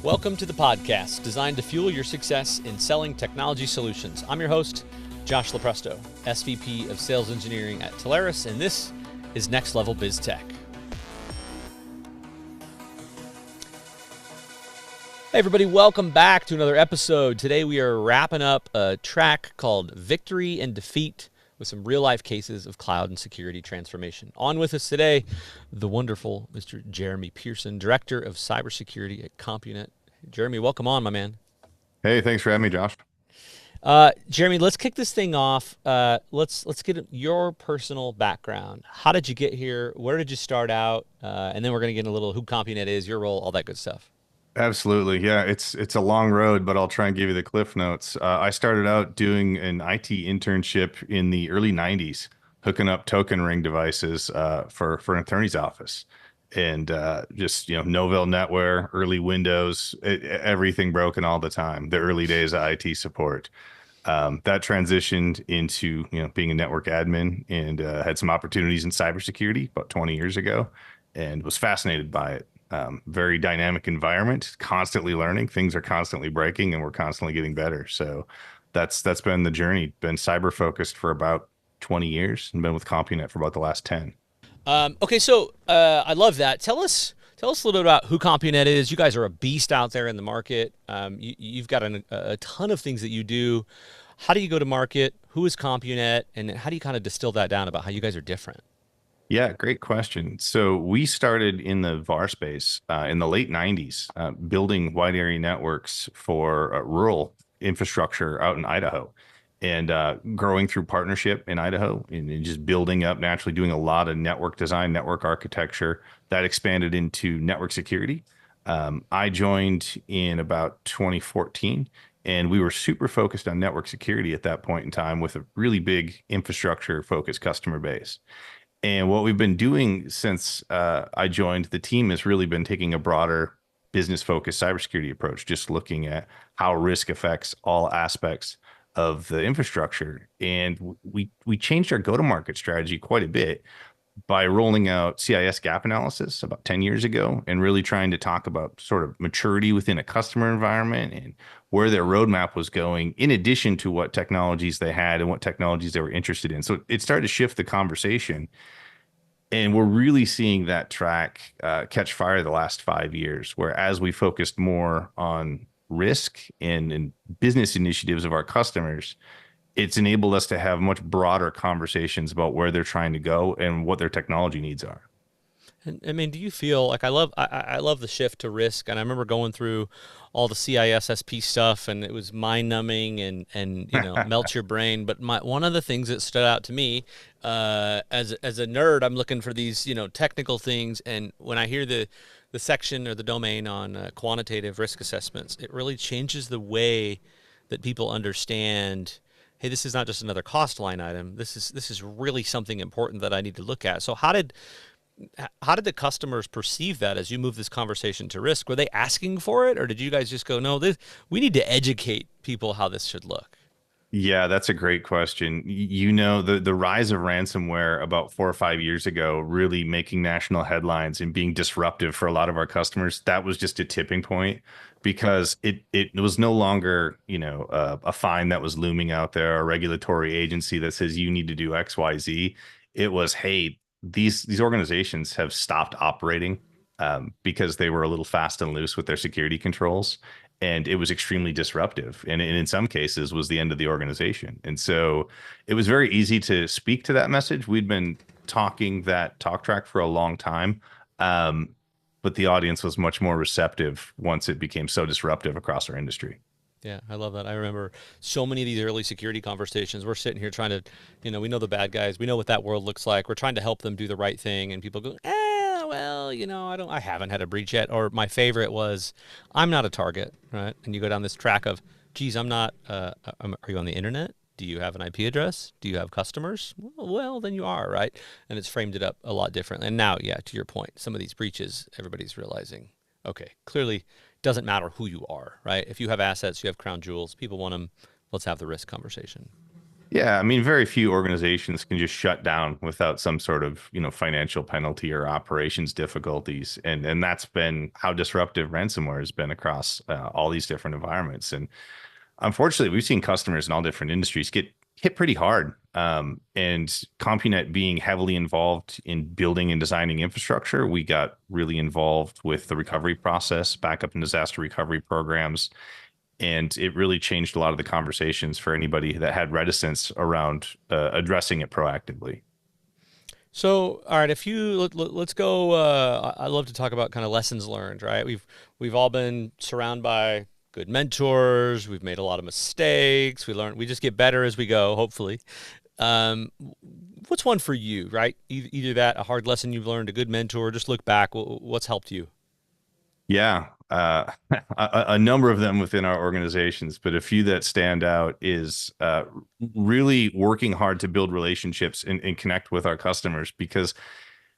Welcome to the podcast designed to fuel your success in selling technology solutions. I'm your host, Josh Lopresto, SVP of Sales Engineering at Telarus, and this is Next Level Biz Tech. Hey everybody, welcome back to another episode. Today we are wrapping up a track called Victory and Defeat with some real-life cases of cloud and security transformation. On with us today, the wonderful Mr. Jeremy Pierson, Director of Cybersecurity at Compunet. Jeremy, welcome on, my man. Hey, thanks for having me, Josh. Jeremy, let's kick this thing off. Let's get your personal background. How did you get here? Where did you start out? And then we're going to get into a little who Compunet is, your role, all that good stuff. Absolutely. Yeah, it's a long road, but I'll try and give you the cliff notes. I started out doing an IT internship in the early 90s, hooking up token ring devices for an attorney's office. And just, Novell NetWare, early Windows, everything broken all the time, the early days of IT support. That transitioned into, being a network admin and had some opportunities in cybersecurity about 20 years ago and was fascinated by it. Very dynamic environment, constantly learning. Things are constantly breaking, and we're constantly getting better. So that's been the journey. Been cyber focused for about 20 years, and been with CompuNet for about the last 10. Okay, so I love that. Tell us a little bit about who Compunet is. You guys are a beast out there in the market. You've got a ton of things that you do. How do you go to market? Who is Compunet? And how do you kind of distill that down about how you guys are different? Yeah, great question. So we started in the VAR space in the late 90s, building wide area networks for rural infrastructure out in Idaho and growing through partnership in Idaho and just building up naturally, doing a lot of network design, network architecture that expanded into network security. I joined in about 2014. And we were super focused on network security at that point in time with a really big infrastructure focused customer base. And what we've been doing since I joined the team has really been taking a broader business focused cybersecurity approach, just looking at how risk affects all aspects of the infrastructure. And we changed our go to market strategy quite a bit by rolling out CIS gap analysis about 10 years ago and really trying to talk about sort of maturity within a customer environment and where their roadmap was going, in addition to what technologies they had and what technologies they were interested in. So it started to shift the conversation. And we're really seeing that track catch fire the last 5 years, where as we focused more on risk and business initiatives of our customers, it's enabled us to have much broader conversations about where they're trying to go and what their technology needs are. And I mean, do you feel like I love the shift to risk? And I remember going through all the CISSP stuff, and it was mind numbing and melts your brain. But one of the things that stood out to me as a nerd, I'm looking for these technical things, and when I hear the section or the domain on quantitative risk assessments, it really changes the way that people understand. Hey, this is not just another cost line item. This is really something important that I need to look at. So how did the customers perceive that as you move this conversation to risk? Were they asking for it, or did you guys just go, no, we need to educate people how this should look? Yeah, that's a great question. The rise of ransomware about 4 or 5 years ago, really making national headlines and being disruptive for a lot of our customers. That was just a tipping point because it was no longer, a fine that was looming out there, a regulatory agency that says you need to do X, Y, Z. It was, hey, these organizations have stopped operating because they were a little fast and loose with their security controls, and it was extremely disruptive, and in some cases was the end of the organization. And so it was very easy to speak to that message. We'd been talking that talk track for a long time, but the audience was much more receptive once it became so disruptive across our industry. Yeah, I love that. I remember so many of these early security conversations. We're sitting here trying to, we know the bad guys. We know what that world looks like. We're trying to help them do the right thing. And people go, well, I haven't had a breach yet. Or my favorite was, I'm not a target, right? And you go down this track of, geez, I'm not, are you on the internet? Do you have an IP address? Do you have customers? Well, then you are, right? And it's framed it up a lot differently. And now, yeah, to your point, some of these breaches, everybody's realizing, okay, clearly doesn't matter who you are, right? If you have assets, you have crown jewels, people want them, let's have the risk conversation. Yeah, I mean, very few organizations can just shut down without some sort of, financial penalty or operations difficulties. And that's been how disruptive ransomware has been across all these different environments. And unfortunately, we've seen customers in all different industries get hit pretty hard. And Compunet being heavily involved in building and designing infrastructure, we got really involved with the recovery process, backup and disaster recovery programs, and it really changed a lot of the conversations for anybody that had reticence around addressing it proactively. So, all right, if you let's go. I love to talk about kind of lessons learned, right? We've all been surrounded by good mentors. We've made a lot of mistakes. We learn. We just get better as we go, hopefully. Um, what's one for you, right? Either that, a hard lesson you've learned, a good mentor. Just look back. What's helped you? Yeah, a number of them within our organizations, but a few that stand out is really working hard to build relationships and connect with our customers, because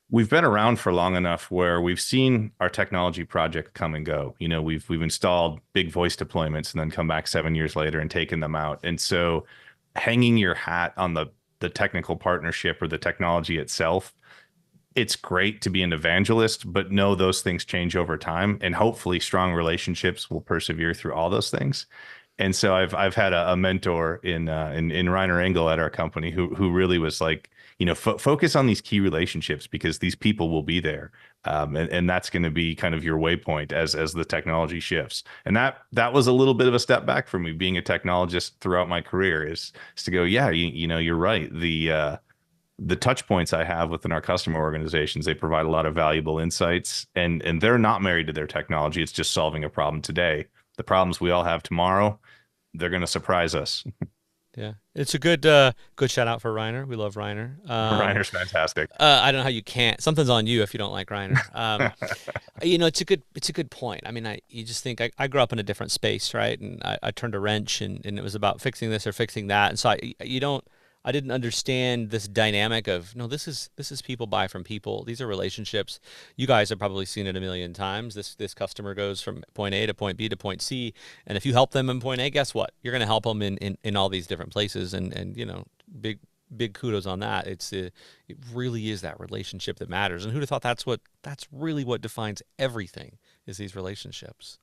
we've been around for long enough where we've seen our technology project come and go. We've installed big voice deployments and then come back 7 years later and taken them out. And so hanging your hat on the technical partnership or the technology itself, it's great to be an evangelist, but know those things change over time, and hopefully strong relationships will persevere through all those things. And so I've had a mentor in Reiner Engel at our company who really was like, focus on these key relationships because these people will be there, and that's going to be kind of your waypoint as the technology shifts. And that was a little bit of a step back for me, being a technologist throughout my career, is to go, yeah, you're right. The touch points I have within our customer organizations, they provide a lot of valuable insights, and they're not married to their technology. It's just solving a problem today. The problems we all have tomorrow, they're going to surprise us. Yeah, it's a good shout out for Reiner. We love Reiner. Reiner's fantastic. I don't know how you can't. Something's on you if you don't like Reiner. It's a good point. I mean, you just think I grew up in a different space, right? And I turned a wrench, and it was about fixing this or fixing that. And so I didn't understand this dynamic of no, this is people buy from people. These are relationships. You guys have probably seen it a million times. This customer goes from point A to point B to point C, and if you help them in point A, guess what? You're going to help them in all these different places, and big kudos on that. It really is that relationship that matters. And who'd have thought that's really what defines everything is these relationships.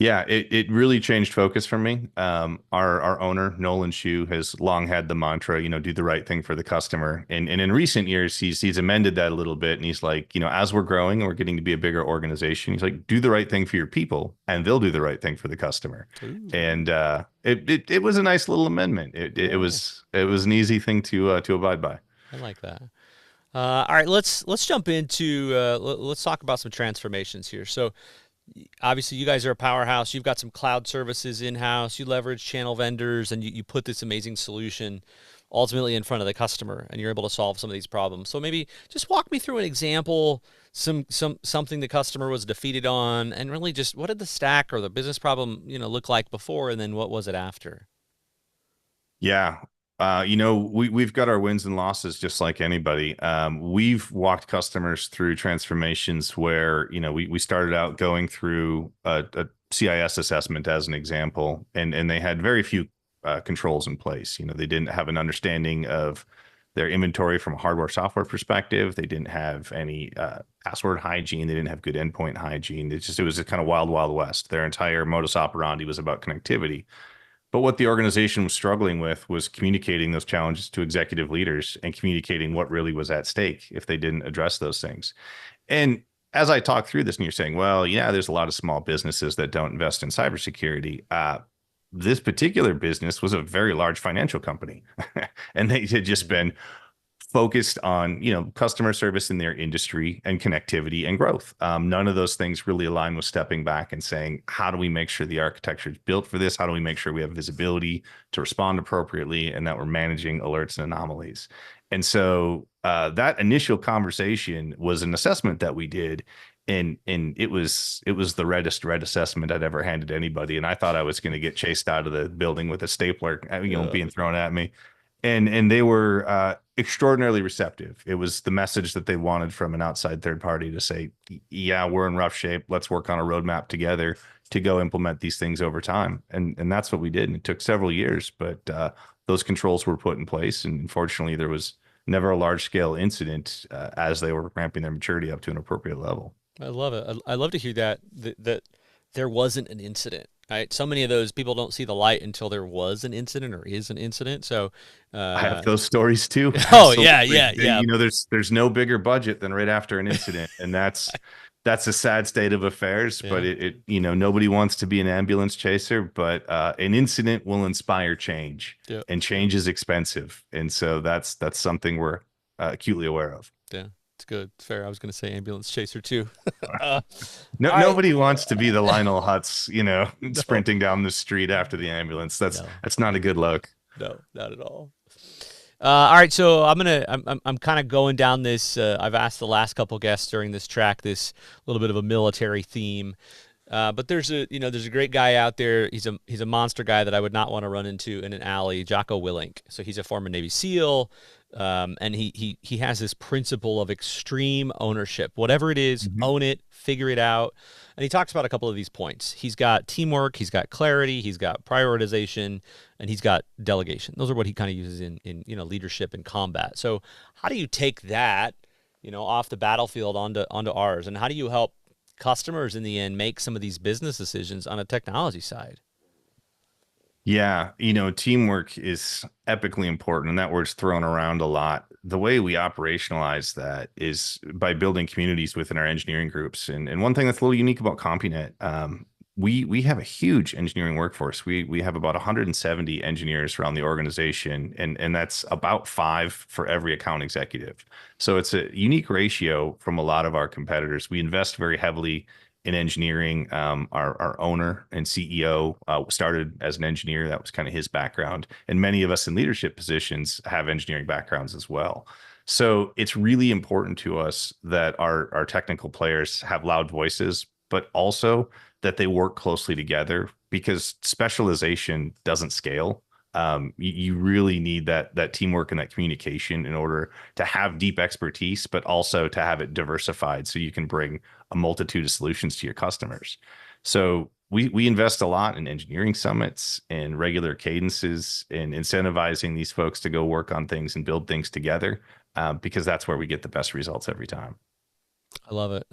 Yeah, it really changed focus for me. Our owner, Nolan Shu, has long had the mantra, do the right thing for the customer. And in recent years, he's amended that a little bit. And he's like, as we're growing and we're getting to be a bigger organization, he's like, do the right thing for your people and they'll do the right thing for the customer. Ooh, And it was a nice little amendment. It yeah, was an easy thing to abide by. I like that. All right, let's jump into let's talk about some transformations here. So obviously you guys are a powerhouse. You've got some cloud services in house. You leverage channel vendors, and you put this amazing solution ultimately in front of the customer, and you're able to solve some of these problems. So maybe just walk me through an example, something the customer was defeated on, and really just what did the stack or the business problem look like before, and then what was it after? Yeah. We've got our wins and losses just like anybody. We've walked customers through transformations where, we started out going through a CIS assessment as an example, and they had very few controls in place. They didn't have an understanding of their inventory from a hardware software perspective. They didn't have any password hygiene. They didn't have good endpoint hygiene. It was a kind of wild, wild west. Their entire modus operandi was about connectivity. But what the organization was struggling with was communicating those challenges to executive leaders and communicating what really was at stake if they didn't address those things. And as I talk through this, and you're saying, well, yeah, there's a lot of small businesses that don't invest in cybersecurity. This particular business was a very large financial company, and they had just been focused on customer service in their industry and connectivity and growth. None of those things really align with stepping back and saying, how do we make sure the architecture is built for this? How do we make sure we have visibility to respond appropriately and that we're managing alerts and anomalies? And so that initial conversation was an assessment that we did, and it was the reddest red assessment I'd ever handed anybody. And I thought I was going to get chased out of the building with a stapler, Yeah. being thrown at me. And they were extraordinarily receptive. It was the message that they wanted from an outside third party to say, yeah, we're in rough shape. Let's work on a roadmap together to go implement these things over time. And that's what we did. And it took several years, but those controls were put in place. And fortunately, there was never a large scale incident as they were ramping their maturity up to an appropriate level. I love it. I love to hear that there wasn't an incident. Right. So many of those people don't see the light until there was an incident or is an incident. So, I have uh, those stories too. oh yeah, Absolutely. yeah, yeah, There's no bigger budget than right after an incident, and that's a sad state of affairs. But yeah, nobody wants to be an ambulance chaser, but an incident will inspire change, yeah, and yeah, change is expensive, and so that's something we're acutely aware of. yeah. It's good. It's fair. I was going to say ambulance chaser too. uh, No, all right. nobody wants to be the Lionel Hutz, No, sprinting down the street after the ambulance. no, That's not a good look. no, not at all. All right, so I'm kind of going down this. I've asked the last couple guests during this track this little bit of a military theme, but there's a great guy out there. He's a monster guy that I would not want to run into in an alley. Jocko Willink. So he's a former Navy SEAL, and he has this principle of extreme ownership. Whatever it is, Mhm. own it, figure it out. And he talks about a couple of these points. He's got teamwork, he's got clarity, he's got prioritization, and he's got delegation. Those are what he kind of uses in leadership and combat. So how do you take that, off the battlefield onto ours, and how do you help customers in the end make some of these business decisions on a technology side? Yeah, teamwork is epically important, and that word's thrown around a lot. The way we operationalize that is by building communities within our engineering groups. And one thing that's a little unique about Compunet, we have a huge engineering workforce. We have about 170 engineers around the organization, and that's about 5 for every account executive. So it's a unique ratio from a lot of our competitors. We invest very heavily in engineering. Our owner and CEO started as an engineer. That was kind of his background. And many of us in leadership positions have engineering backgrounds as well. So it's really important to us that our technical players have loud voices, but also that they work closely together, because specialization doesn't scale. You really need that teamwork and that communication in order to have deep expertise, but also to have it diversified so you can bring a multitude of solutions to your customers. So we invest a lot in engineering summits and regular cadences and incentivizing these folks to go work on things and build things together, because that's where we get the best results every time. I love it.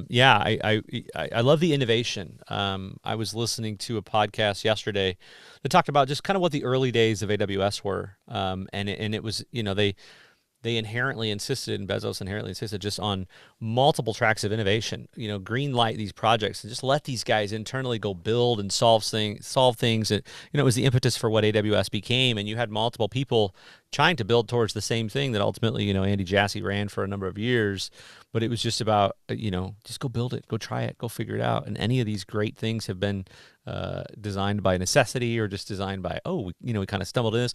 Yeah, I love the innovation. I was listening to a podcast yesterday that talked about just kind of what the early days of AWS were, and it was they inherently insisted, and Bezos inherently insisted just on multiple tracks of innovation. Green light these projects and just let these guys internally go build and solve things. It was the impetus for what AWS became, and you had multiple people trying to build towards the same thing that ultimately, Andy Jassy ran for a number of years. But it was just about, just go build it, go try it, go figure it out. And any of these great things have been designed by necessity or just designed by, we kind of stumbled in this.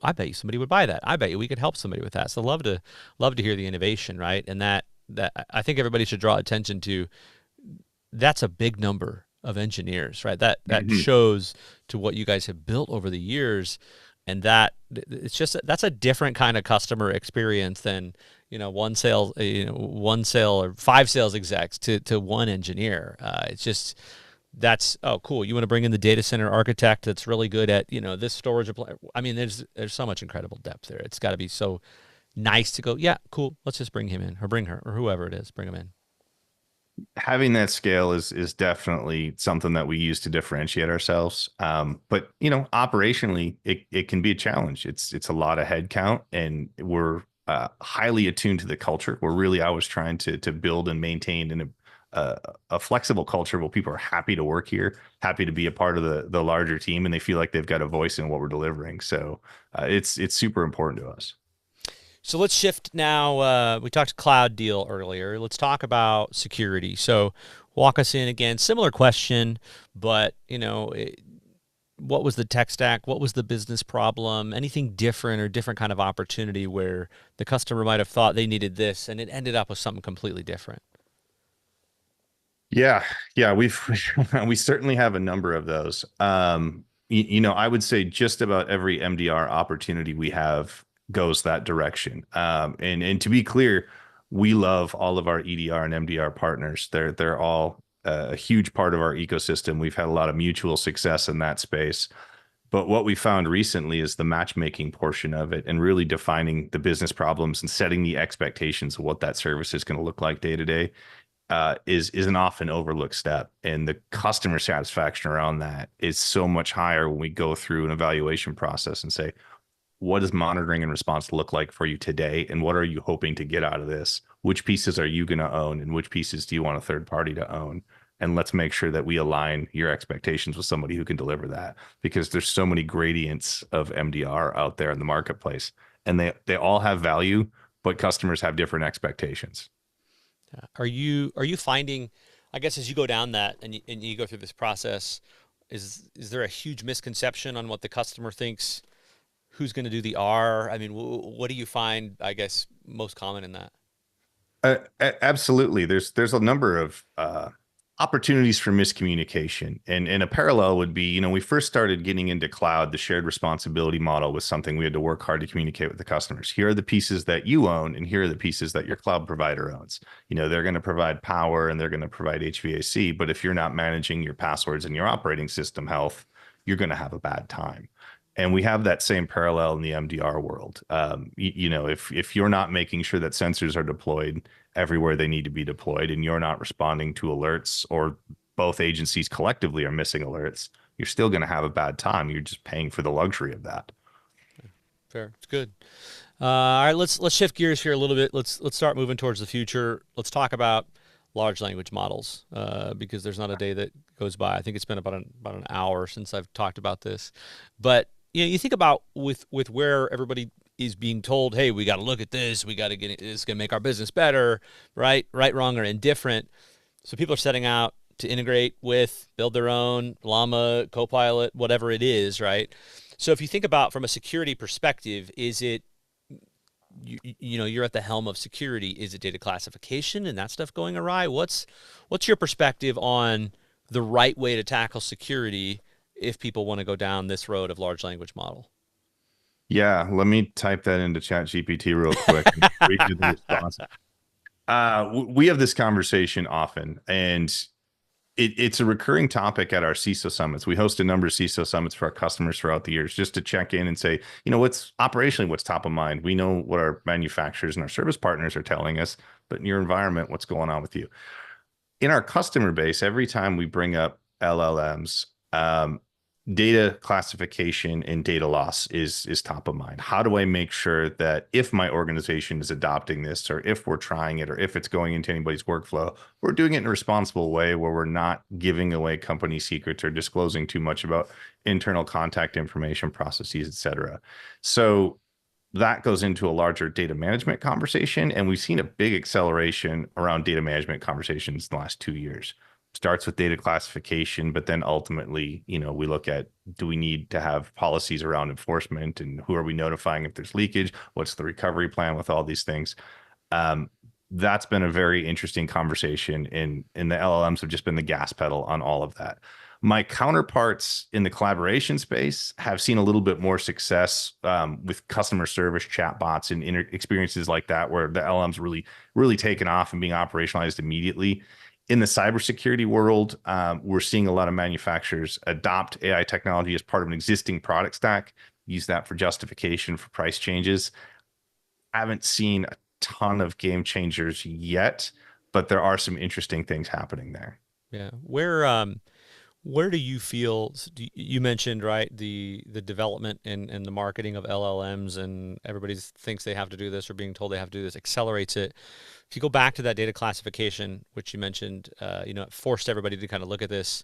I bet you somebody would buy that. I bet you we could help somebody with that. So love to hear the innovation, right? And that I think everybody should draw attention to. That's a big number of engineers, right? That Mhm. shows to what you guys have built over the years, and that's a different kind of customer experience than one sale or 5 sales execs to one engineer. It's just that's oh cool. You want to bring in the data center architect that's really good at this storage. I mean, there's so much incredible depth there. It's got to be so nice to go. Yeah, cool. Let's just bring him in or bring her or whoever it is. Bring him in. Having that scale is definitely something that we use to differentiate ourselves. But operationally, it can be a challenge. It's a lot of headcount, and we're highly attuned to the culture. We're really always trying to build and maintain a flexible culture where people are happy to work here, happy to be a part of the larger team, and they feel like they've got a voice in what we're delivering. So it's super important to us. So let's shift now. We talked cloud deal earlier. Let's talk about security. So walk us in again. Similar question, but what was the tech stack? What was the business problem? Anything different or different kind of opportunity where the customer might have thought they needed this and it ended up with something completely different? Yeah, yeah, we certainly have a number of those. I would say just about every MDR opportunity we have goes that direction. And to be clear, we love all of our EDR and MDR partners. They're all a huge part of our ecosystem. We've had a lot of mutual success in that space. But what we found recently is the matchmaking portion of it and really defining the business problems and setting the expectations of what that service is going to look like day to day is an often overlooked step. And the customer satisfaction around that is so much higher when we go through an evaluation process and say, what does monitoring and response look like for you today? And what are you hoping to get out of this? Which pieces are you going to own? And which pieces do you want a third party to own? And let's make sure that we align your expectations with somebody who can deliver that, because there's so many gradients of MDR out there in the marketplace, and they all have value, but customers have different expectations. Are you finding, I guess, as you go down that and you go through this process, is there a huge misconception on what the customer thinks? Who's going to do the R? I mean, what do you find, I guess, most common in that? Absolutely. There's a number of opportunities for miscommunication, and a parallel would be, we first started getting into cloud. The shared responsibility model was something we had to work hard to communicate with the customers. Here are the pieces that you own, and here are the pieces that your cloud provider owns. They're going to provide power and they're going to provide HVAC, but if you're not managing your passwords and your operating system health, you're going to have a bad time. And we have that same parallel in the MDR world. If you're not making sure that sensors are deployed everywhere they need to be deployed, and you're not responding to alerts, or both agencies collectively are missing alerts, you're still going to have a bad time. You're just paying for the luxury of that. Fair. It's good. All right, let's shift gears here a little bit. Let's start moving towards the future. Let's talk about large language models, because there's not a day that goes by. I think it's been about an hour since I've talked about this, but you think about with where everybody is being told, hey, we got to look at this, we got to get it, it's going to make our business better, right, wrong, or indifferent. So people are setting out to integrate with, build their own Llama, Copilot, whatever it is, right? So if you think about from a security perspective, is it you're at the helm of security? Is it data classification and that stuff going awry? What's your perspective on the right way to tackle security if people want to go down this road of large language model? Yeah, let me type that into Chat GPT real quick and read you the response. We have this conversation often, and it's a recurring topic at our CISO summits. We host a number of CISO summits for our customers throughout the years, just to check in and say, what's top of mind. We know what our manufacturers and our service partners are telling us, but in your environment, what's going on with you? In our customer base, every time we bring up LLMs, data classification and data loss is top of mind. How do I make sure that if my organization is adopting this, or if we're trying it, or if it's going into anybody's workflow, we're doing it in a responsible way where we're not giving away company secrets or disclosing too much about internal contact information, processes, et cetera. So that goes into a larger data management conversation. And we've seen a big acceleration around data management conversations in the last 2 years. Starts with data classification, but then ultimately, we look at, do we need to have policies around enforcement, and who are we notifying if there's leakage? What's the recovery plan with all these things? That's been a very interesting conversation, and the LLMs have just been the gas pedal on all of that. My counterparts in the collaboration space have seen a little bit more success with customer service chatbots and experiences like that, where the LLMs really taken off and being operationalized immediately. In the cybersecurity world, we're seeing a lot of manufacturers adopt AI technology as part of an existing product stack, use that for justification for price changes. I haven't seen a ton of game changers yet, but there are some interesting things happening there. Yeah. Where do you feel, you mentioned, right, the development and the marketing of LLMs, and everybody thinks they have to do this or being told they have to do this accelerates it. If you go back to that data classification, which you mentioned, it forced everybody to kind of look at this.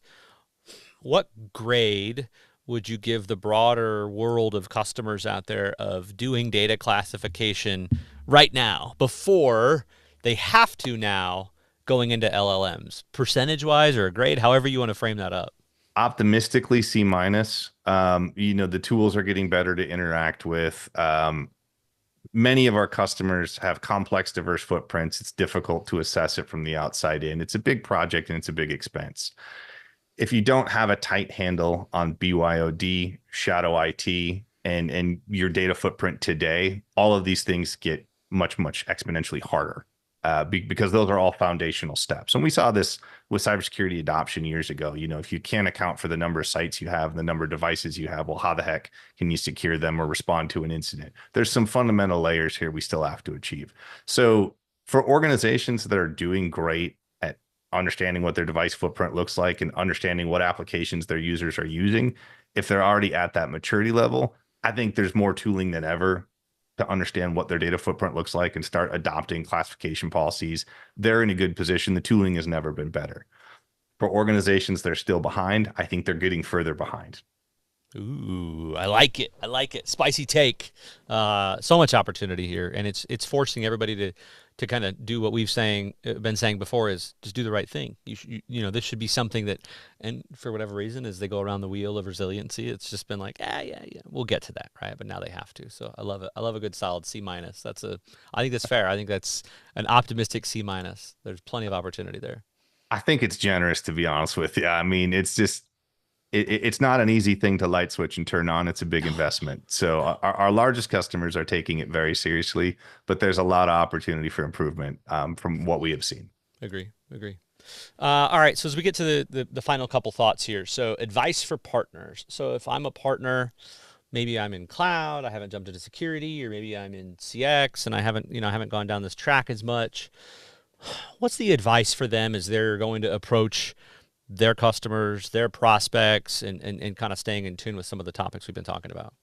What grade would you give the broader world of customers out there of doing data classification right now, before they have to now going into LLMs, percentage wise, or a grade, however you want to frame that up? Optimistically, C minus. The tools are getting better to interact with. Many of our customers have complex, diverse footprints. It's difficult to assess it from the outside in. It's a big project and it's a big expense. If you don't have a tight handle on BYOD, shadow IT, and your data footprint today, all of these things get much, much exponentially harder. because those are all foundational steps. And we saw this with cybersecurity adoption years ago. If you can't account for the number of sites you have and the number of devices you have, well, how the heck can you secure them or respond to an incident? There's some fundamental layers here we still have to achieve. So for organizations that are doing great at understanding what their device footprint looks like and understanding what applications their users are using, if they're already at that maturity level, I think there's more tooling than ever to understand what their data footprint looks like and start adopting classification policies. They're in a good position. The tooling has never been better. For organizations that are still behind, I think they're getting further behind. Ooh, I like it. I like it. Spicy take. So much opportunity here, and it's forcing everybody to kind of do what we've been saying before, is just do the right thing. This should be something that, and for whatever reason, as they go around the wheel of resiliency, it's just been like, yeah, we'll get to that, right? But now they have to. So I love it. I love a good solid C minus. I think that's fair. I think that's an optimistic C minus. There's plenty of opportunity there. I think it's generous, to be honest with you. I mean, it's just it's not an easy thing to light switch and turn on. It's a big investment. So our largest customers are taking it very seriously, but there's a lot of opportunity for improvement from what we have seen. Agree. All right. So as we get to the final couple thoughts here. So advice for partners. So if I'm a partner, maybe I'm in cloud, I haven't jumped into security, or maybe I'm in CX and I haven't gone down this track as much. What's the advice for them as they're going to approach their customers, their prospects, and kind of staying in tune with some of the topics we've been talking about?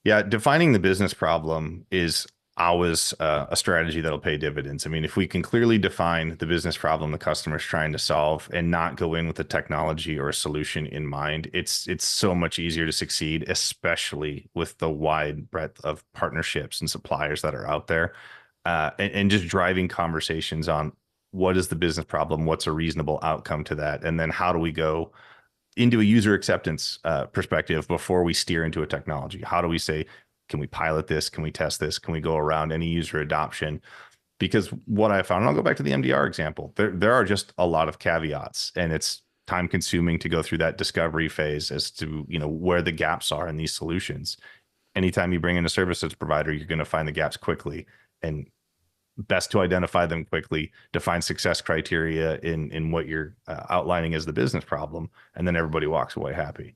Yeah, defining the business problem is always a strategy that'll pay dividends. I mean, if we can clearly define the business problem the customer's trying to solve and not go in with a technology or a solution in mind, it's so much easier to succeed, especially with the wide breadth of partnerships and suppliers that are out there, and just driving conversations on what is the business problem, what's a reasonable outcome to that, and then how do we go into a user acceptance perspective before we steer into a technology. How do we say, can we pilot this? Can we test this? Can we go around any user adoption? Because what I found, and I'll go back to the MDR example, there are just a lot of caveats, and it's time consuming to go through that discovery phase as to where the gaps are in these solutions. Anytime you bring in a services provider, you're going to find the gaps quickly, and best to identify them quickly, define success criteria in what you're outlining as the business problem, and then everybody walks away happy.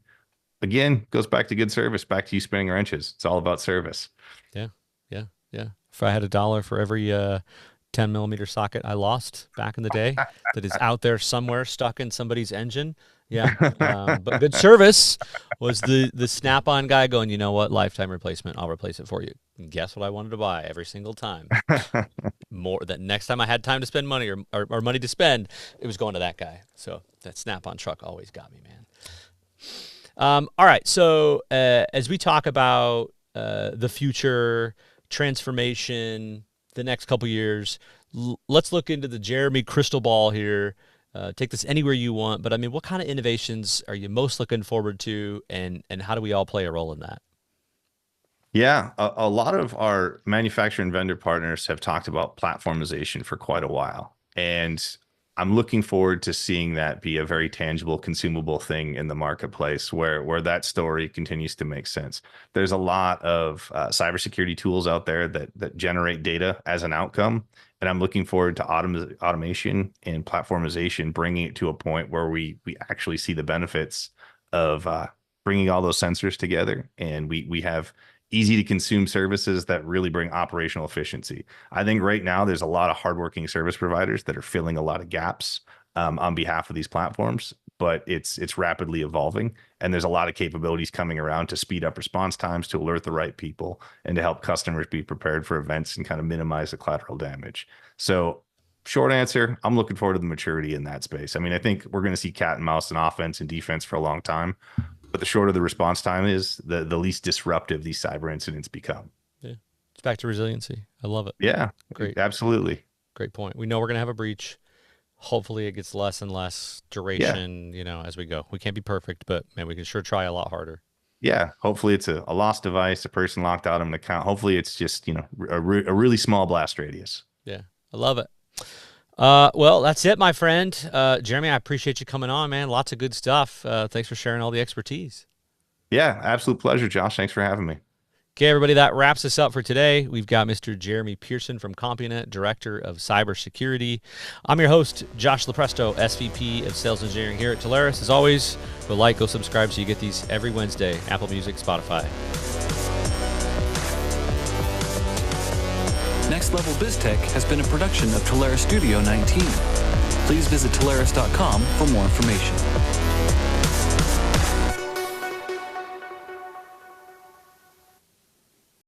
Again, goes back to good service, back to you spinning wrenches. It's all about service. Yeah. If I had $1 for every 10 millimeter socket I lost back in the day that is out there somewhere stuck in somebody's engine. Yeah. But good service was the Snap-on guy going, you know what, lifetime replacement, I'll replace it for you. And guess what I wanted to buy every single time? More that next time I had time to spend money or money to spend, it was going to that guy. So that Snap-on truck always got me, man. All right. So as we talk about the future, transformation, the next couple years, let's look into the Jeremy crystal ball here. Take this anywhere you want, but I mean, what kind of innovations are you most looking forward to, and how do we all play a role in that? Yeah, a lot of our manufacturer and vendor partners have talked about platformization for quite a while, and I'm looking forward to seeing that be a very tangible, consumable thing in the marketplace where that story continues to make sense. There's a lot of cybersecurity tools out there that generate data as an outcome, and I'm looking forward to automation and platformization, bringing it to a point where we actually see the benefits of bringing all those sensors together, and we have easy to consume services that really bring operational efficiency. I think right now there's a lot of hardworking service providers that are filling a lot of gaps on behalf of these platforms, but it's rapidly evolving, and there's a lot of capabilities coming around to speed up response times, to alert the right people, and to help customers be prepared for events and kind of minimize the collateral damage. So short answer, I'm looking forward to the maturity in that space. I mean, I think we're going to see cat and mouse in offense and defense for a long time, but the shorter the response time is, the least disruptive these cyber incidents become. Yeah. It's back to resiliency. I love it. Yeah, Great. absolutely. Great point. We know we're going to have a breach. Hopefully it gets less and less duration, as we go. We can't be perfect, but man, we can sure try a lot harder. Yeah, hopefully it's a lost device, a person locked out of an account. Hopefully it's just, a really small blast radius. Yeah, I love it. Well, that's it, my friend. Jeremy, I appreciate you coming on, man. Lots of good stuff. Thanks for sharing all the expertise. Yeah, absolute pleasure, Josh. Thanks for having me. Okay, everybody, that wraps us up for today. We've got Mr. Jeremy Pierson from Compunet, Director of Cybersecurity. I'm your host, Josh Lopresto, SVP of Sales Engineering here at Telarus. As always, go like, go subscribe so you get these every Wednesday. Apple Music, Spotify. Next Level BizTech has been a production of Telarus Studio 19. Please visit Telarus.com for more information.